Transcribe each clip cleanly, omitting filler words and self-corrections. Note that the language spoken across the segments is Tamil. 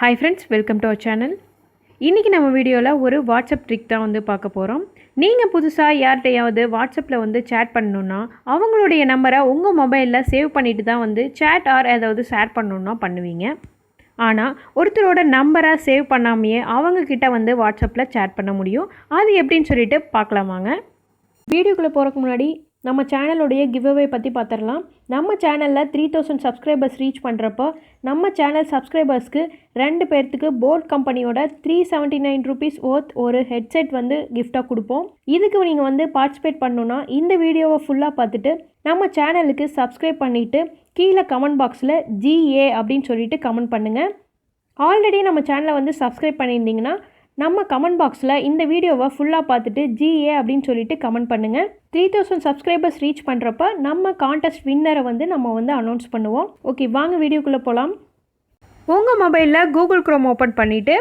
Hi friends, welcome to our channel. இன்றைக்கி நம்ம வீடியோவில் ஒரு வாட்ஸ்அப் ட்ரிக் தான் வந்து பார்க்க போகிறோம். நீங்கள் புதுசாக யார்கிட்டையாவது வாட்ஸ்அப்பில் வந்து சேட் பண்ணணுன்னா அவங்களுடைய நம்பரை உங்கள் மொபைலில் சேவ் பண்ணிவிட்டு தான் வந்து சேட் ஆர் ஏதாவது ஷேர் பண்ணணுன்னா பண்ணுவீங்க. ஆனால் ஒருத்தரோட நம்பரை சேவ் பண்ணாமையே அவங்கக்கிட்ட வந்து வாட்ஸ்அப்பில் சேட் பண்ண முடியும். அது எப்படின்னு சொல்லிட்டு பார்க்கலாமாங்க. வீடியோக்குள்ளே போகிறதுக்கு முன்னாடி நம்ம சேனலுடைய கிவ்அவே பற்றி பார்த்துடலாம். நம்ம சேனலில் 3000 சப்ஸ்கிரைபர்ஸ் ரீச் பண்ணுறப்போ நம்ம சேனல் சப்ஸ்கிரைபர்ஸ்க்கு 2 பேர்த்துக்கு போட் கம்பெனியோட 379 rupees ஒர்த் ஒரு ஹெட்செட் வந்து கிஃப்டாக கொடுப்போம். இதுக்கு நீங்கள் வந்து பார்ட்டிசிபேட் பண்ணணுன்னா இந்த வீடியோவை ஃபுல்லாக பார்த்துட்டு நம்ம சேனலுக்கு சப்ஸ்கிரைப் பண்ணிவிட்டு கீழே கமெண்ட் பாக்ஸில் GA அப்படின்னு சொல்லிட்டு கமெண்ட் பண்ணுங்கள். ஆல்ரெடி நம்ம சேனலை வந்து சப்ஸ்கிரைப் பண்ணியிருந்தீங்கன்னா நம்ம கமெண்ட் பாக்ஸில் இந்த வீடியோவை ஃபுல்லாக பார்த்துட்டு GA அப்படின்னு சொல்லிட்டு கமெண்ட் பண்ணுங்கள். 3000 சப்ஸ்கிரைபர்ஸ் ரீச் பண்ணுறப்ப நம்ம கான்டெஸ்ட் வின்னரை வந்து நம்ம வந்து அனௌன்ஸ் பண்ணுவோம். ஓகே, வாங்க வீடியோக்குள்ளே போகலாம். உங்கள் மொபைலில் கூகுள் க்ரோம் ஓப்பன் பண்ணிவிட்டு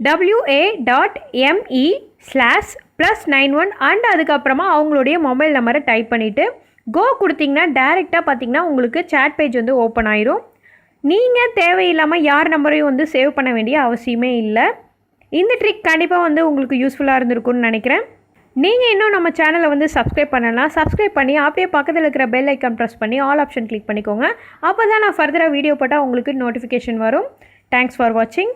WA.ME/+91 அண்ட் அதுக்கப்புறமா அவங்களுடைய மொபைல் நம்பரை டைப் பண்ணிவிட்டு கோ கொடுத்தீங்கன்னா டேரெக்டாக பார்த்தீங்கன்னா உங்களுக்கு சேட் பேஜ் வந்து ஓப்பன் ஆயிரும். நீங்கள் தேவையில்லாமல் யார் நம்பரையும் வந்து சேவ் பண்ண வேண்டிய அவசியமே இல்லை. இந்த ட்ரிக் கண்டிப்பாக வந்து உங்களுக்கு யூஸ்ஃபுல்லாக இருந்திருக்கும்னு நினைக்கிறேன். நீங்கள் இன்னும் நம்ம சேனலை வந்து சப்ஸ்கிரைப் பண்ணலாம். சப்ஸ்கிரைப் பண்ணி அப்படியே பக்கத்தில் இருக்கிற பெல் ஐக்கான் ப்ரெஸ் பண்ணி ஆல் ஆப்ஷன் கிளிக் பண்ணிக்கோங்க. அப்போ தான் நான் ஃபர்தராக வீடியோ போட்டால் உங்களுக்கு நோட்டிஃபிகேஷன் வரும். தேங்க்ஸ் ஃபார் வாட்சிங்.